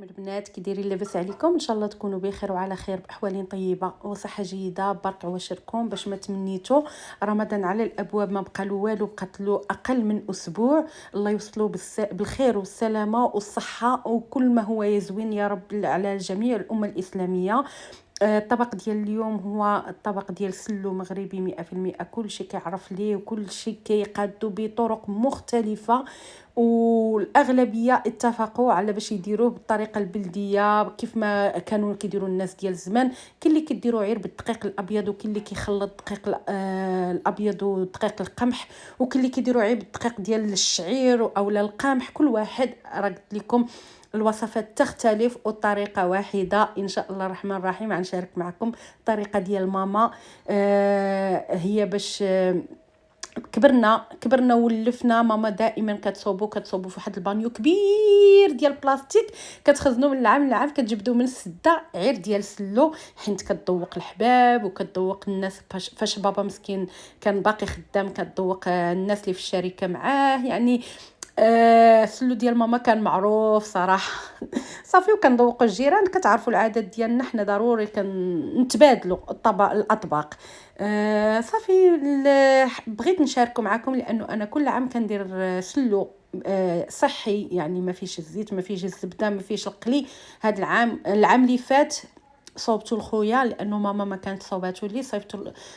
سلام البنات، كي دايرين؟ لاباس عليكم؟ ان شاء الله تكونوا بخير وعلى خير، باحوال طيبه وصحه جيده. بارك عواشركم باش ما تمنيتوا رمضان على الابواب، ما بقى له والو، بقات له اقل من اسبوع. الله يوصلوا بالخير والسلامه والصحه وكل ما هو يزوين يا رب على جميع الامه الاسلاميه. الطبق ديال اليوم هو الطبق ديال سلو مغربي 100%. كل شيء كيعرف ليه وكل شيء كيقادو بطرق مختلفه، والاغلبيه اتفقوا على باش يديروه بالطريقه البلديه كيف ما كانوا كيديروا الناس ديال زمان. كاين اللي كيديروا غير بالدقيق الابيض، وكاين اللي كيخلط الدقيق الابيض ودقيق القمح، وكاين اللي كيديروا غير بالدقيق ديال الشعير اولا القمح. كل واحد راه قلت لكم الوصفات تختلف والطريقه واحده. ان شاء الله الرحمن الرحيم غنشارك معكم الطريقه ديال ماما. هي باش كبرنا ولفنا. ماما دائما كتصوبوا في واحد البانيو كبير ديال البلاستيك، كتخزنوا من العام لعام، كتجبدوا من السده عير ديال سلو، حيت كتذوق الحباب وكتذوق الناس. فاش بابا مسكين كان باقي خدام كتذوق الناس اللي في الشركه معاه. يعني سلو ديال ماما كان معروف صراحه. صافي، وكنذوقوا الجيران. كتعرفوا العادات ديالنا حنا، ضروري كنتبادلوا الاطباق. صافي، بغيت نشاركوا معكم لانه انا كل عام كندير سلو صحي، يعني ما فيش الزيت، ما فيش الزبده، ما فيش القلي. هذا العام اللي فات صوبته لخويا لانه ماما ما كانت صوباتو لي.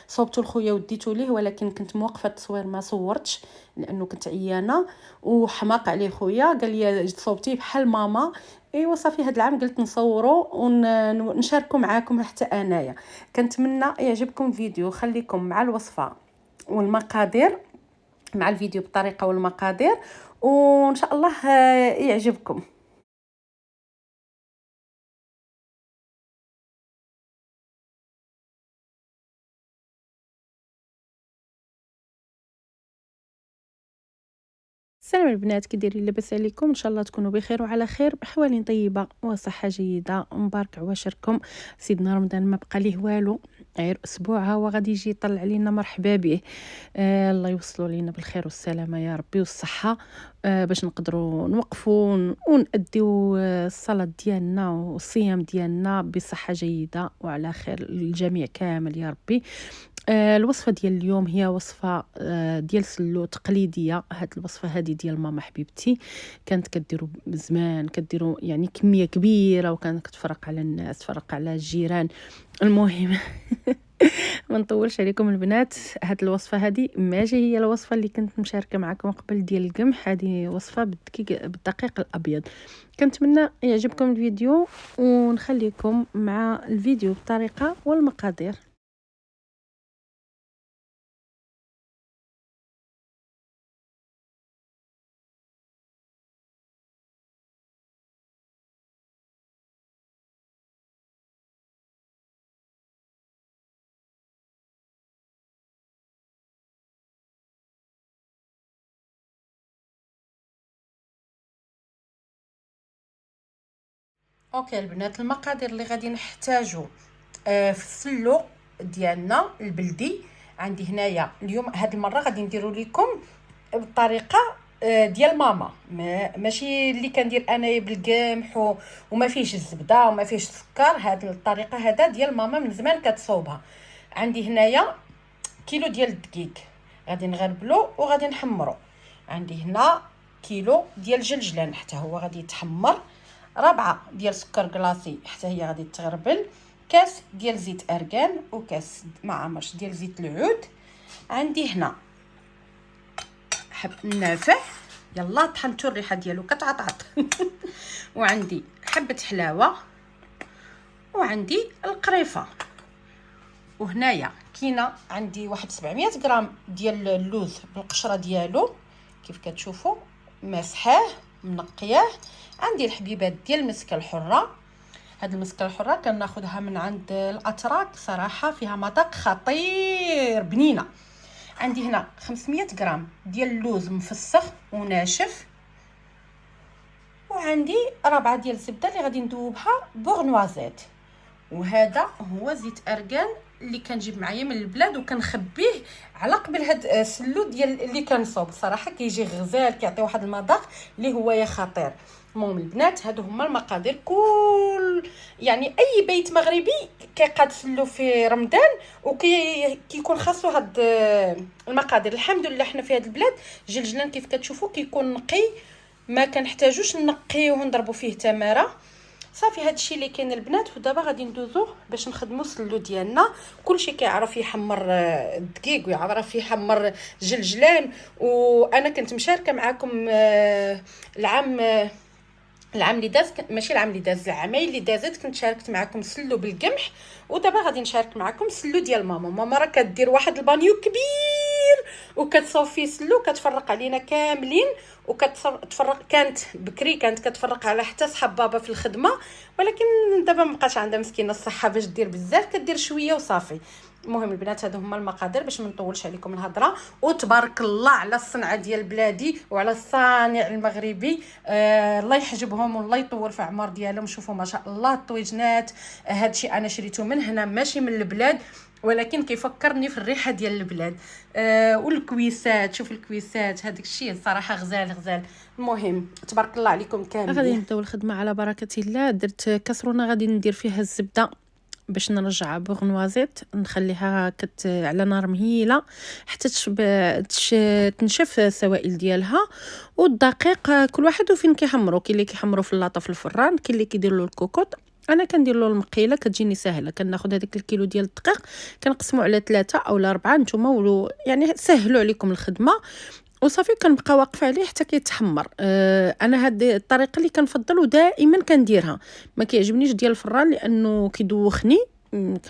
صوبته لخويا وديته ليه، ولكن كنت موقفه التصوير ما صورتش لانه كنت عيانه. وحماق عليه خويا، قال لي صوبتيه بحال ماما. ايوا صافي، هذا العام قلت نصوروا ونشاركوا معاكم حتى انايا. كنتمنى يعجبكم الفيديو. خليكم مع الوصفه والمقادير، مع الفيديو بالطريقه والمقادير، وان شاء الله يعجبكم. السلام البنات، كي دايرين؟ لاباس عليكم؟ ان شاء الله تكونوا بخير وعلى خير، باحوال طيبه وصحه جيده. مبارك عواشركم. سيدنا رمضان ما بقى ليه والو، غير اسبوع ها هو غادي يجي يطلع علينا. مرحبا به. الله يوصلوا لينا بالخير والسلامه يا ربي والصحه، باش نقدروا نوقفوا ونأديو الصلاه ديالنا والصيام ديالنا بصحه جيده وعلى خير الجميع كامل يا ربي. الوصفه ديال اليوم هي وصفه ديال سلو تقليديه. هاد الوصفه هذه ديال ماما حبيبتي، كانت كديروا زمان، كديروا يعني كميه كبيره، وكانت كتفرق على الناس، تفرق على الجيران. المهم ما نطولش عليكم البنات. هاد الوصفه هذه ماشي هي الوصفه اللي كنت مشاركه معكم قبل ديال القمح. هذه وصفه بالدقيق الابيض. كنتمنى يعجبكم الفيديو، ونخليكم مع الفيديو بالطريقه والمقادير. اوكي البنات، المقادير اللي غادي نحتاجو في السلو ديالنا البلدي. عندي هنايا اليوم هاد المره غادي نديرو لكم بالطريقه ديال ماما، ماشي اللي كندير انايا بالقمح وما فيش الزبده وما فيش السكر. هاد الطريقه هذا ديال ماما من زمان كتصوبها. عندي هنايا كيلو ديال الدقيق غادي نغربلو وغادي نحمرو. عندي هنا كيلو ديال الجلجلان حتى هو غادي يتحمر. ربعة ديال سكر كلاصي حتى هي غادي تغربل. كاس ديال زيت ارغان وكاس ما عمرش ديال زيت العود. عندي هنا حب النافع، يلا طحنتو الريحه ديالو كتعطعط. وعندي حبه حلاوه، وعندي القريفه. وهنايا كاينه عندي واحد 700 غرام ديال اللوز بالقشره ديالو كيف كتشوفوا، مسحاه منقياه. عندي الحبيبات ديال المسكه الحره. هاد المسكه الحره كناخذها من عند الاتراك، صراحه فيها مذاق خطير، بنينه. عندي هنا 500 غرام ديال اللوز مفسخ وناشف. وعندي ربعه ديال الزبده اللي غادي ندوبها بورنوازيت. وهذا هو زيت ارغان اللي كنجيب معايا من البلاد وكنخبيه على قبل هاد السلو ديال اللي كنصوب. صراحه كيجي غزال، كيعطي واحد المذاق اللي هو يا خطير. المهم البنات هادو هما المقادير. كل يعني اي بيت مغربي كيقاد فلو في رمضان كيكون خاصو هاد المقادير. الحمد لله حنا في هاد البلاد جلجلان كيف كتشوفوا كيكون نقي، ما كنحتاجوش نقيوه ونضربوا فيه تماره. صافي هادشي اللي كاين البنات. ودابا غادي ندوزو باش نخدموا السلو ديالنا. كلشي كيعرف يحمر الدقيق ويعرف يحمر جلجلان، وانا كنت مشاركه معكم العام اللي داز، ماشي العام اللي داز، العامين اللي دازت كنت شاركت معكم سلو بالقمح. ودابا غادي نشارك معكم سلو ديال ماما راه كدير واحد البانيو كبير وكتصوفي سلو كتفرق علينا كاملين، وكتفرق. كانت بكري كانت كتفرق على حتى صحاب بابا في الخدمه، ولكن دابا مابقاش عندها مسكينه الصحه باش دير بزاف، كدير شويه وصافي. المهم البنات هادو هما المقادير باش ما نطولش عليكم الهضره. وتبارك الله على الصنعه ديال بلادي وعلى الصانع المغربي، الله يحجبهم والله يطول في عمر ديالهم. شوفوا ما شاء الله الطويجنات، هادشي انا شريته من هنا ماشي من البلاد، ولكن كيفكرني في الريحه ديال البلاد. والكويسات، شوف الكويسات هذاك الشيء الصراحه غزال. المهم تبارك الله عليكم كاملين. غادي نبداو الخدمه على بركه الله. درت كسرونه غادي ندير فيها الزبده باش نرجع بوغنوازيت، نخليها على نار مهيله حتى تنشف السوائل ديالها. والدقيق كل واحد وفين كيحمرو، كاين اللي كيحمرو في اللاطه في الفران، كاين اللي كيدير له الكوكوط. انا كندير له المقيله كتجيني سهله. كناخذ هذاك الكيلو ديال الدقيق كنقسمو على 3 او 4، نتوما يعني سهلوا عليكم الخدمه وصافي. كنبقى واقفه عليه حتى كيتحمر. انا هذه الطريقه اللي كنفضل ودائما كنديرها. ما كيعجبنيش ديال الفران لانه كيدوخني،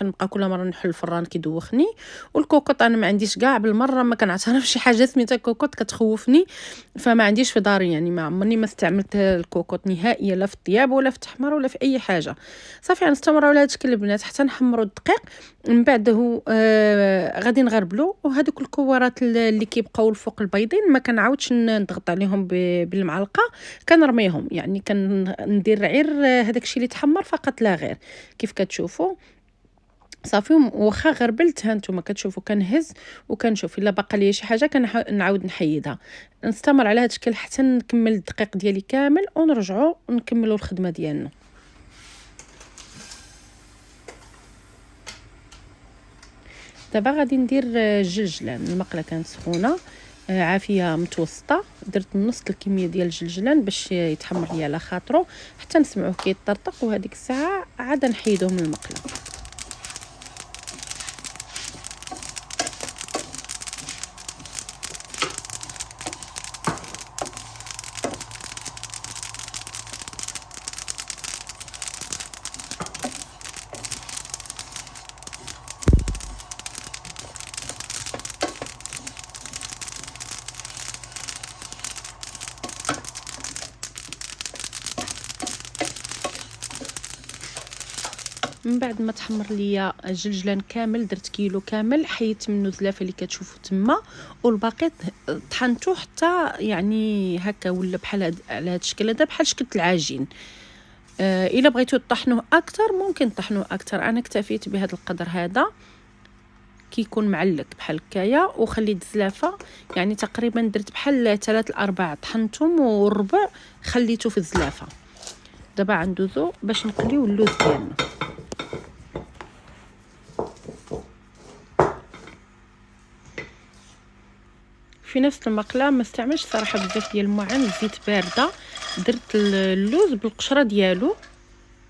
كنبقى كل مره نحل الفران كيدوخني. والكوكوط انا ما عنديش كاع بالمره، ما كنعترف شي حاجه سميتها كوكوط كتخوفني، فما عنديش في داري. يعني ما عمرني ما استعملت الكوكوط نهائيا، لا في الطياب ولا في التحمر ولا في اي حاجه. صافي غنستمروا على هذا الشكل البنات حتى نحمروا الدقيق. من بعد غادي نغربلو، وهذوك الكورات اللي كيبقاو الفوق البيضين ما كنعاودش نضغط عليهم بالمعلقه، كنرميهم. يعني كندير غير هذاك الشيء اللي تحمر فقط لا غير. كيف كتشوفوا صافي. واخا غربلت ها نتوما كتشوفوا كنهز وكنشوف الا باقا ليا شي حاجه كنعاود نحيدها. نستمر على هذا الشكل حتى نكمل الدقيق ديالي كامل ونرجعوا نكملوا الخدمه ديالنا. دابا غادي ندير الجلجلان. المقله كانت سخونه عافيه متوسطه، درت نص الكميه ديال الجلجلان باش يتحمر لي على خاطرو حتى نسمعوه كيطرطق، وهذيك الساعه عاد نحيدوه من المقله. من بعد ما تحمر ليا الجلجلان كامل، درت كيلو كامل، حيدت منه زلافه اللي كتشوفوا تما، والباقي طحنته حتى يعني هكا ولا بحال على هذا الشكل هذا، بحال شكل العجين. الا بغيتو طحنوه اكثر ممكن طحنوه اكثر. انا اكتفيت بهذا القدر هذا كيكون معلق بحال هكايا، وخليت الزلافه يعني تقريبا درت بحال 3/4 طحنتهم والربع خليته في الزلافه. دابا غندوزو باش نقليو اللوز ديالنا. في نفس المقله ما استعملش صراحه بزاف ديال المعان، الزيت بارده. درت اللوز بالقشره ديالو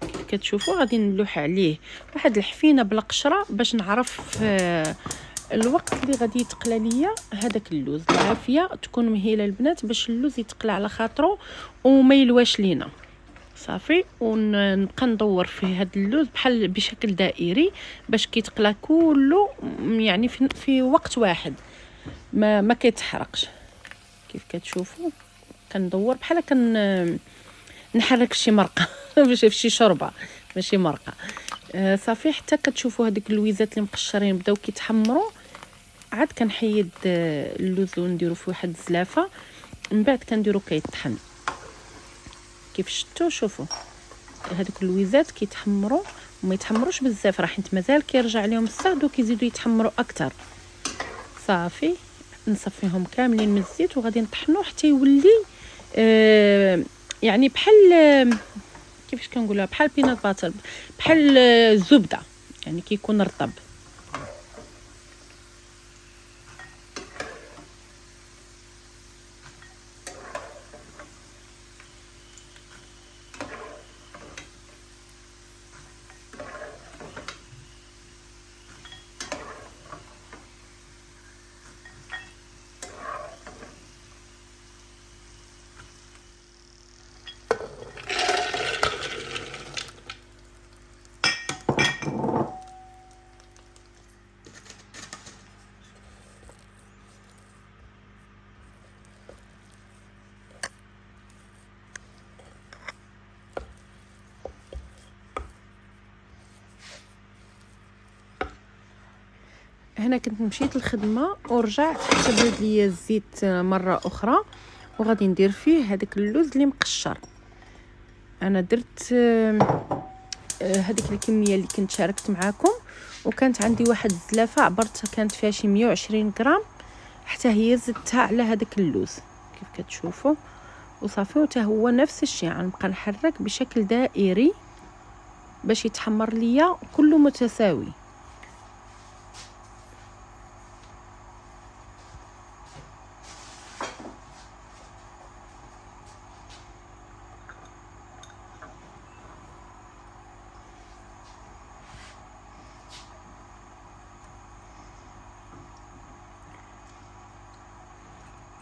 كيف كتشوفوا. غادي نلوح عليه واحد الحفينه بلا قشره باش نعرف الوقت اللي غادي يتقلى ليا هذاك اللوز. العافيه تكون مهيله البنات باش اللوز يتقلى على خاطرو وما يلواش لينا. صافي ونبقى ندور في هذا اللوز بحال بشكل دائري باش كيتقلى كله يعني في وقت واحد، ما كيتحرقش. كيف كتشوفوا كندور بحال نحرك شي مرقه باش في شي شوربه ماشي مرقه. صافي حتى كتشوفوا هذيك اللويزات اللي مقشرين بداو كيتحمروا، عاد كنحيد اللوز ونديرو في واحد الزلافه. من بعد كنديرو كيطحن كيف شفتوا. شوفوا هذوك اللويزات كيتحمروا وما يتحمروش بزاف، راه حيت مازال كيرجع عليهم الصهد وكيزيدوا يتحمروا اكثر. صافي نصفيهم كاملين من الزيت وغادي نطحنوه حتى يولي يعني بحال كيفاش كنقولها، بحال بينات باتر، بحال الزبده، يعني كيكون رطب. هنا كنت مشيت الخدمه ورجعت حتى برد ليا الزيت مره اخرى، وغادي ندير فيه هذاك اللوز اللي مقشر. انا درت هذيك الكميه اللي كنت شاركت معاكم، وكانت عندي واحد الزلافه عبرتها كانت فيها شي 120 غرام، حتى هي زدتها على هذاك اللوز كيف كتشوفوا وصافي. وتا هو نفس الشيء غنبقى نحرك بشكل دائري باش يتحمر ليا كله متساوي.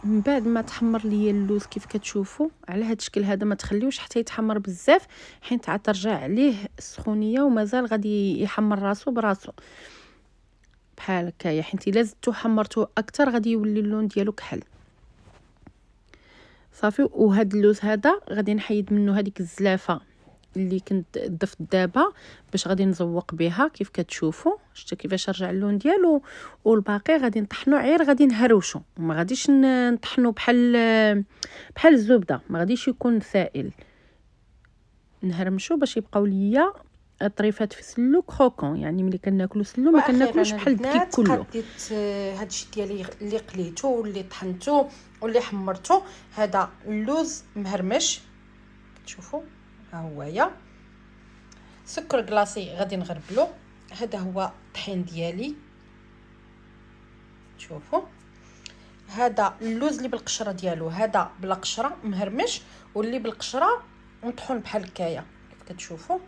من بعد ما تحمر ليا اللوز كيف كتشوفوا على هذا الشكل هذا، ما تخليوش حتى يتحمر بزاف، حيت عاد ترجع عليه السخونيه ومازال غادي يحمر راسو براسو بحال هكايا، حيت الا زدتو حمرتوه اكثر غادي يولي اللون ديالو كحل صافي. وهذا اللوز هذا غادي نحيد منه هذيك الزلافه اللي كنت ضفت دابا باش غادي نزوق بها كيف كتشوفوا. شفتوا كيفاش رجع اللون ديالو؟ والباقي غادي نطحنو عير، غادي نهروشو، ما غاديش نطحنو بحال الزبده، ما غاديش يكون سائل، نهرمشو باش يبقاو ليا طريفات في سلو كروكون، يعني ملي كناكلو سلو ما كناكلوش بحال الدقيق كله. قديت هادشي ديالي اللي قليتو واللي طحنتو واللي حمرتو. هذا اللوز مهرمش تشوفوا، ها هويا سكر كلاصي غادي نغربلو. هذا هو الطحين ديالي، شوفوا هذا اللوز اللي بالقشره ديالو، هذا بلا قشره مهرمش، واللي بالقشره مطحون بحال هكايا كيف كتشوفوا.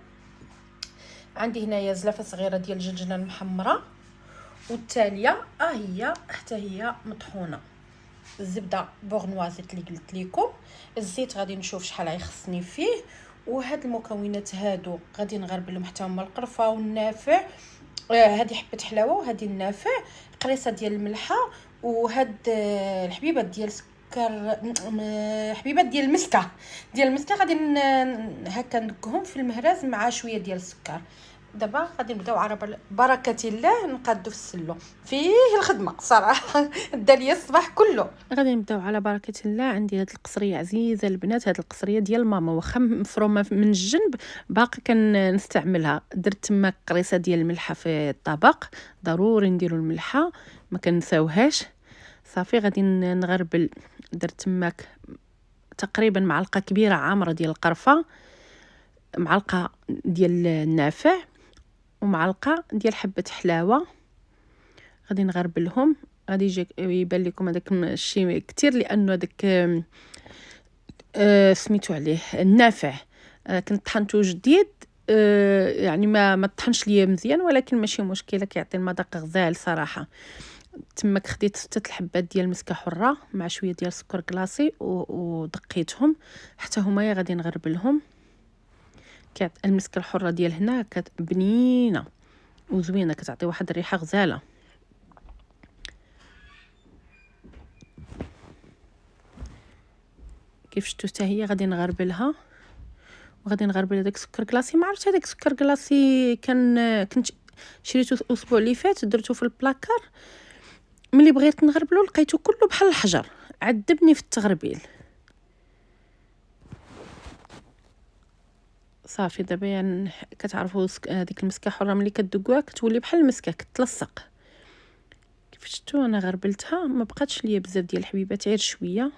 عندي هنايا زلافه صغيره ديال الجنجنه المحمره، والتاليه هي حتى هي مطحونه. الزبده بورنوازيت اللي قلت لكم، الزيت غادي نشوف شحال غيخصني فيه، وهاد المكونات هادو غادي نغربلهم حتى هما، القرفه والنافع، هذه حبه حلاوه وهذه النافع، قريصه ديال الملحه، وهاد الحبيبات ديال السكر، حبيبات ديال المسكه غادي هكا ندكهم في المهراز مع شويه ديال السكر. دابا غادي نبداو على بركه الله نقادو في السلو، فيه الخدمه صراحه داليا الصباح كله. غادي نبداو على بركه الله. عندي هاد القصريه عزيزه البنات، هاد القصريه ديال ماما واخا مفرومه من الجنب باقي كنستعملها. درت تما قريصه ديال الملحه في الطبق، ضروري نديرو الملحه ما كنساوهاش صافي. غادي نغربل، درت تماك تقريبا معلقه كبيره عامره ديال القرفه، معلقه ديال النافع، ومعلقه ديال حبه حلاوه. غادي نغربلهم. غادي يجي يبان لكم هذاك الشيء كتير لانه هذاك سميتو عليه النافع كنت طحنته جديد، يعني ما طحنش ليا مزيان، ولكن ماشي مشكله كيعطي المذاق غزال صراحه. تماك خديت 6 الحبات ديال المسكه حره مع شويه ديال السكر كلاصي ودقيتهم حتى هما غادي نغربلهم. المسكه الحره ديال هنا بنينه وزوينه، كتعطي واحد الريحه غزاله. كيف شفتوا حتى هي غادي نغربلها، وغادي نغربل هذاك السكر كلاصي. ما عرفتش هذاك السكر كلاصي كنت شريته الاسبوع اللي فات، درته في البلاكار، ملي بغيت نغربلو لقيته كله بحال الحجر، عذبني في التغربيل صافي. دابا يعني كتعرفوا هذيك المسكه حره ملي كدقوها كتولي بحال المسكه كتلصق. كيف شفتوا انا غربلتها، ما بقاتش ليا بزاف ديال الحبيبات، غير شويه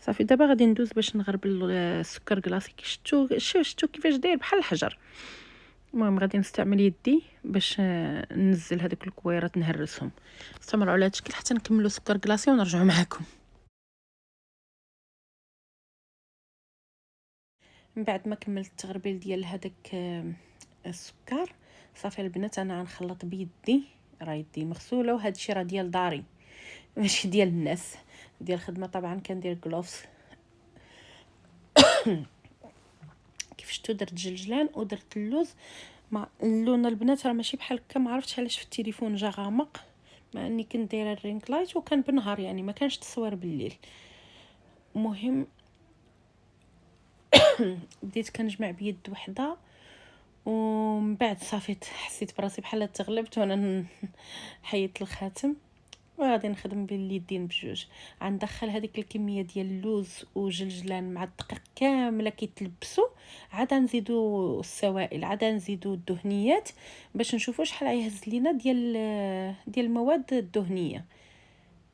صافي دابا غادي ندوز باش نغربل السكر كلاصي. شفتو كيفاش داير بحال الحجر. المهم غادي نستعمل يدي باش ننزل هذوك الكويرات نهرسهم. استمروا على هذا الشكل حتى نكملوا سكر كلاصي ونرجعوا معكم. من بعد ما كملت التغربيل ديال هذاك السكر، صافي البنات انا غنخلط بيدي، راه يدي مغسوله، وهذا الشيء راه ديال داري ماشي ديال الناس، ديال الخدمه. طبعا كندير غلوفز. كيف شفتوا درت جلجلان ودرت اللوز. مع اللون البنات راه ماشي بحال هكا، ما عرفتش علاش في التليفون جا غامق، مع اني كنت دايره الرينغ لايت وكان بالنهار يعني ما كانش تصوير بالليل. المهم بديت كنجمع بيد وحده، ومن بعد صافي حسيت براسي بحال تغلبت وانا حيدت الخاتم، وغادي نخدم باليدين بجوج. غندخل هذيك الكميه ديال اللوز وجلجلان مع الدقيق كامله كيتلبسوا، عاد نزيدوا السوائل، عاد نزيدوا الدهنيات باش نشوفوا شحال غيهز لينا ديال المواد الدهنيه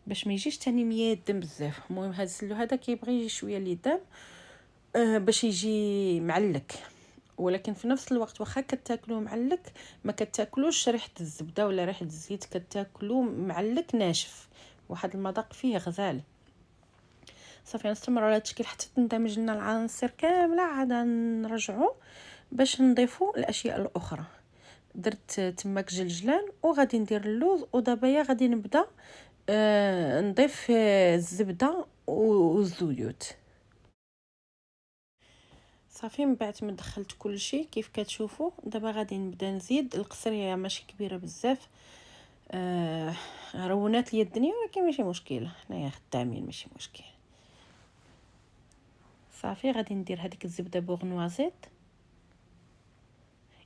باش ما يجيش تاني ميادم بزاف. المهم هذا السلو هذا كيبغي يجي شويه ليدام باش يجي معلك، ولكن في نفس الوقت واخا كتاكلوه معلك ما كتاكلوش ريحه الزبده ولا ريحه الزيت، كتاكلوه معلك ناشف، واحد المذاق فيه غزال. صافي نستمروا على هذا الشكل حتى تندمج لنا العناصر كامله. عاد نرجعوا باش نضيفوا الاشياء الاخرى. درت تماك جلجلان وغادي ندير اللوز، ودابا غادي نبدا نضيف الزبده والزيوت. صافي من بعد ما دخلت كل شيء كيف كتشوفوا، دابا غادي نبدا نزيد. القصريه ماشي كبيره بزاف، رونات لي الدنيا، ولكن ماشي مشكله، حنايا خدامين ماشي مشكل. صافي غادي ندير هذيك الزبده بوغنوازيت.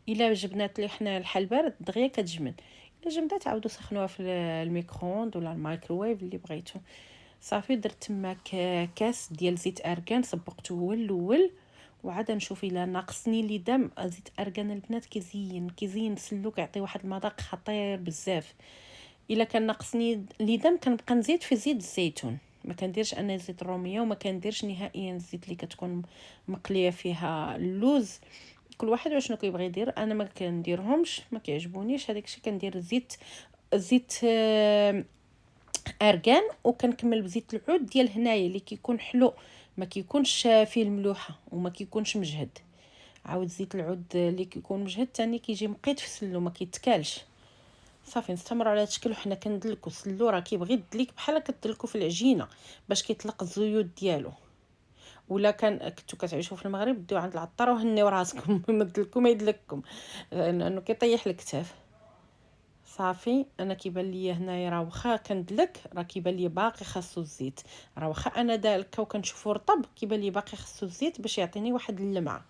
الا جبنات لي حنا الحل بارد دغيا كتجمد، الا جمدات تعاودوا سخنوها في الميكرووند ولا الميكروويف اللي بغيتو. صافي درت تما كاس ديال زيت ارغان، صبقته هو الاول، وعاد نشوف الا ناقصني ليدام. زيت ارغان البنات كيزين السلو، كيعطي واحد المذاق خطير بزاف. الا كان ناقصني ليدام كنبقى نزيد في زيت الزيتون، ما كنديرش انا زيت الروميه، وما كنديرش نهائيا الزيت اللي كتكون مقليه فيها اللوز. كل واحد وشنو كيبغي يدير، انا ما كنديرهمش، ما كيعجبونيش هذاك الشيء. كندير زيت ارغان، وكنكمل بزيت العود ديال هنايا اللي كيكون حلو، ما كيكونش فيه الملوحه وما كيكونش مجهد. عاود زيت العود اللي كيكون مجهد تاني كيجي مقيت في السلو ما كيتكالش. صافي نستمر على هذا الشكل وحنا كندلكو السلو. راه كيبغي يدليك بحال كتدلكو في العجينه باش كيطلق الزيوت ديالو. ولا كنتو كتعيشوا في المغرب ديو عند العطار وهنيو راسكم ما دلكو ما يدلككم، لانه كيطيح الكتاف. صافي انا كيبان لي هنايا راه واخا كندلك راه كيبان لي باقي خاصو الزيت، راه واخا انا دالكه وكنشوفو رطب كيبان لي باقي خاصو الزيت باش يعطيني واحد اللمعه.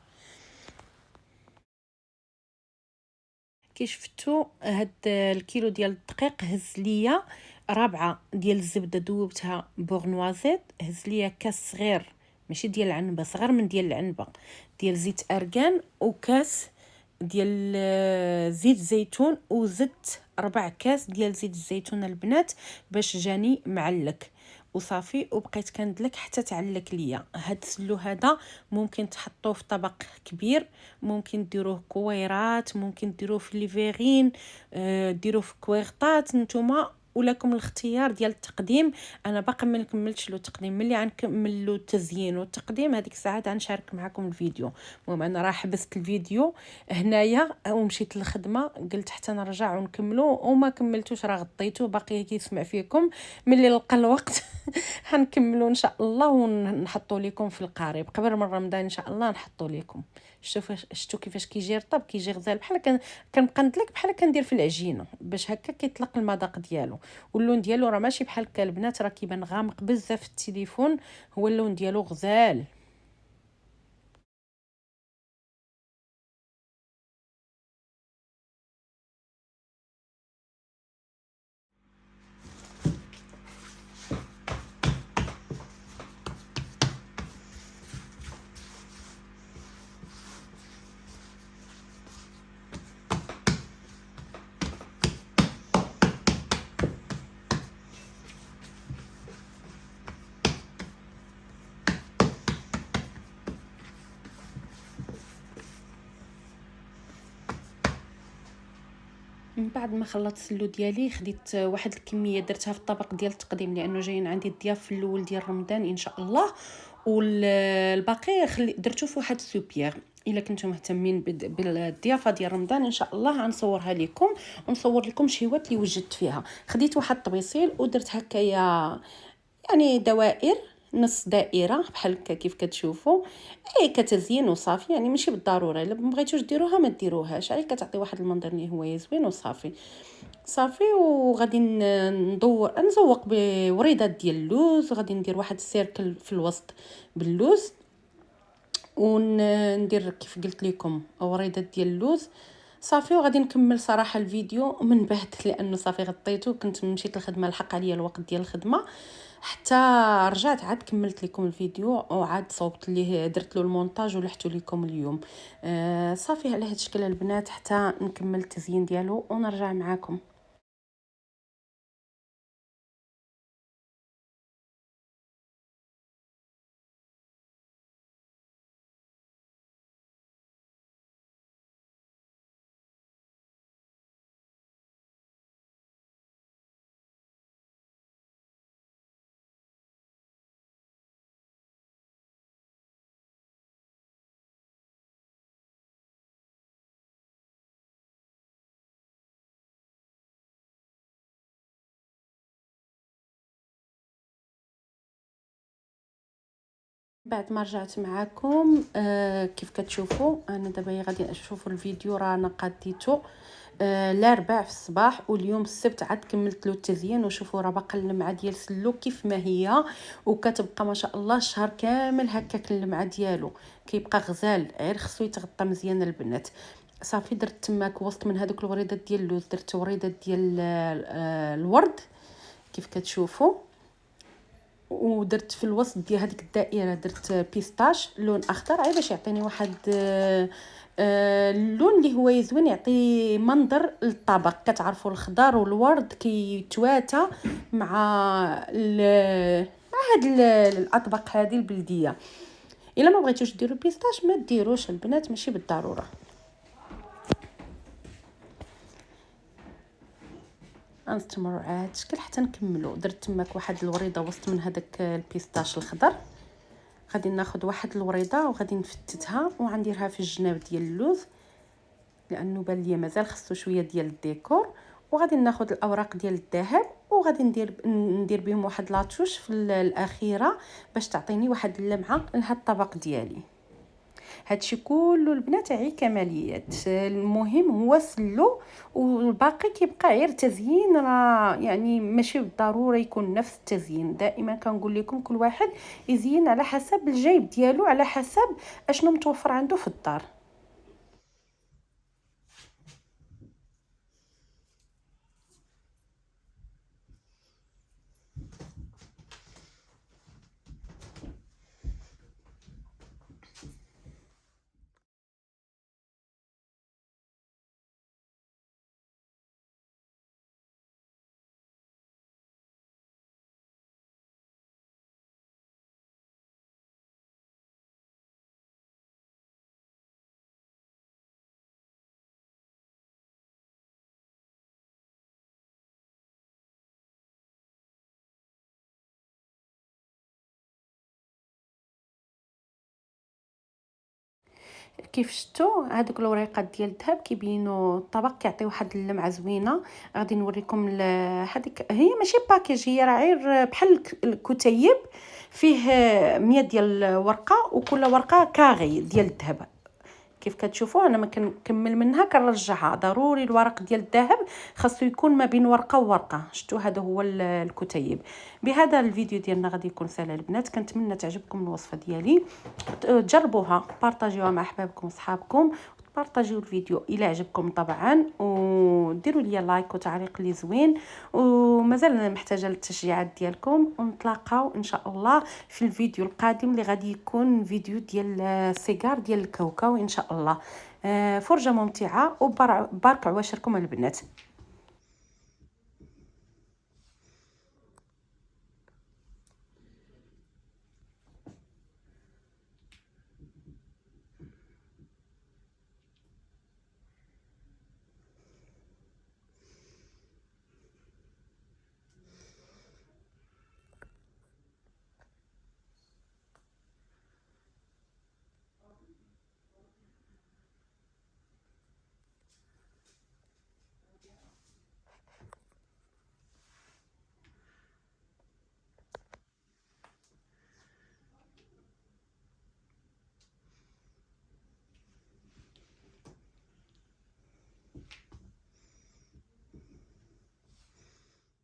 كي شفتوا هاد الكيلو ديال الدقيق هز ليا رابعه ديال الزبده ذوبتها بوغنوازيت، هز ليا كاس صغير ماشي ديال العنبه، صغر من ديال العنبه، ديال زيت ارغان، وكاس ديال زيت زيتون، وزدت 4 كاس ديال زيت الزيتون البنات باش جاني معلك. وصافي وبقيت كندلك حتى تعلك ليا. هاد السلو هذا ممكن تحطوه في طبق كبير، ممكن ديروه كويرات، ممكن ديروه في ليفيرين، ديروه في كويرطات، نتوما ولكم الاختيار ديال التقديم. انا باقا ما كملتش له التقديم، ملي غنكمل له التزيين والتقديم هذيك الساعه غنشارك معكم الفيديو. المهم انا راه حبست الفيديو هنايا ومشيت للخدمه، قلت حتى نرجع ونكملو وما كملتوش، راه غطيته باقي كيسمع فيكم. ملي نلقى الوقت حنكملوا ان شاء الله ونحطوا لكم في القريب قبل من رمضان ان شاء الله نحطوا لكم. شفتوا كيفاش كيجي رطب، كيجي غزال بحال كنبقى ندلك بحال كندير في العجينه باش هكا كيطلق المذاق ديالو. واللون ديالو راه ماشي بحال هكا البنات، راه كيبان غامق بزاف في التليفون، هو اللون ديالو غزال. من بعد ما خلطت السلو ديالي خديت واحد الكميه درتها في الطبق ديال التقديم لانه جايين عندي الضياف في الاول ديال رمضان ان شاء الله، والباقي درتو في واحد السوبيير. الا كنتم مهتمين بالضيافه ديال رمضان ان شاء الله غنصورها لكم ونصور لكم شهوات اللي وجدت فيها. خديت واحد الطبيصيل ودرت هكايا يعني دوائر، نص دائره بحال هكا كيف كتشوفوا، اي كتزيين وصافي، يعني ماشي بالضروره الا ما بغيتوش ديروها ما ديروهاش، غير كتعطي واحد المنظر اللي هو زوين وصافي. صافي وغادي نزوق بوريدات ديال اللوز، غادي ندير واحد السيركل في الوسط باللوز، وندير كيف قلت لكم وريدات ديال اللوز صافي. وغادي نكمل صراحه الفيديو من بعد لانه صافي غطيته، كنت مشيت للخدمه لحق عليا الوقت ديال الخدمه، حتى رجعت عاد كملت لكم الفيديو وعاد صوبت ليه درت له المونتاج ولحته لكم اليوم. صافي على هاد الشكل البنات حتى نكمل التزيين ديالو ونرجع معاكم. بعد ما رجعت معاكم كيف كتشوفوا انا دابا غادي نشوفوا الفيديو رانا قاديته الاربع في الصباح، واليوم السبت عاد كملت له التزيين. وشوفوا راه باقا اللمعه ديال سلو كيف ما هي، وكتبقى ما شاء الله الشهر كامل هكاك اللمعه ديالو كيبقى غزال، غير خصو يتغطى مزيان البنات. صافي درت تماك وسط من هذوك الوريدات ديال اللوز، درت وريدات ديال الورد كيف كتشوفوا، ودرت في الوسط ديال هذيك الدائره درت بيستاش لون اخضر غير باش يعطيني واحد اللون اللي هو زوين، يعطي منظر للطبق. كتعرفوا الخضر والورد كيتواتى مع هاد الاطباق هذه البلديه. الا ما بغيتوش ديروا بيستاش ما ديروش البنات، ماشي بالضروره. غنستمروا على هذا الشكل حتى نكملوا. درت تماك واحد الوريده وسط من هذاك البيستاش الخضر، غادي ناخذ واحد الوريده وغادي نفتتها وغنديرها في الجناب ديال اللوز لانه بان ليا مازال خصو شويه ديال الديكور. وغادي ناخذ الاوراق ديال الذهب وغادي ندير بهم واحد لاتوش في الاخيره باش تعطيني واحد اللمعه لهاد الطبق ديالي. هادشي كله البنات عي كماليات، المهم هو سلو والباقي كيبقى غير تزيين. راه يعني ماشي بالضروره يكون نفس التزيين، دائما كنقول لكم كل واحد يزين على حسب الجيب ديالو، على حسب اشنو متوفر عنده في الدار. كيف شفتوا هذوك الوريقات ديال الذهب كيبينوا الطبق، كيعطي واحد اللمعه زوينه. غادي نوريكم هذيك هي ماشي باكيج، هي راه غير بحال الكتيب فيه 100 ديال الورقه وكل ورقه كاغي ديال الذهب. كيف كتشوفوا انا ما كنكمل منها كنرجعها، ضروري الورق ديال الذهب خاصو يكون ما بين ورقه وورقه. شفتوا هذا هو الكتيب. بهذا الفيديو ديالنا غادي يكون سهل البنات، كنتمنى تعجبكم الوصفه ديالي، تجربوها، بارطاجيوها مع احبابكم وصحابكم، بارطاجيو الفيديو الى عجبكم طبعا، وديروا لي لايك وتعليق اللي زوين، ومازال محتاجه للتشجيعات ديالكم. ونتلاقاو ان شاء الله في الفيديو القادم اللي غادي يكون فيديو ديال السيجار ديال الكاوكاو ان شاء الله. فرجه ممتعه وبارك عواشركم البنات.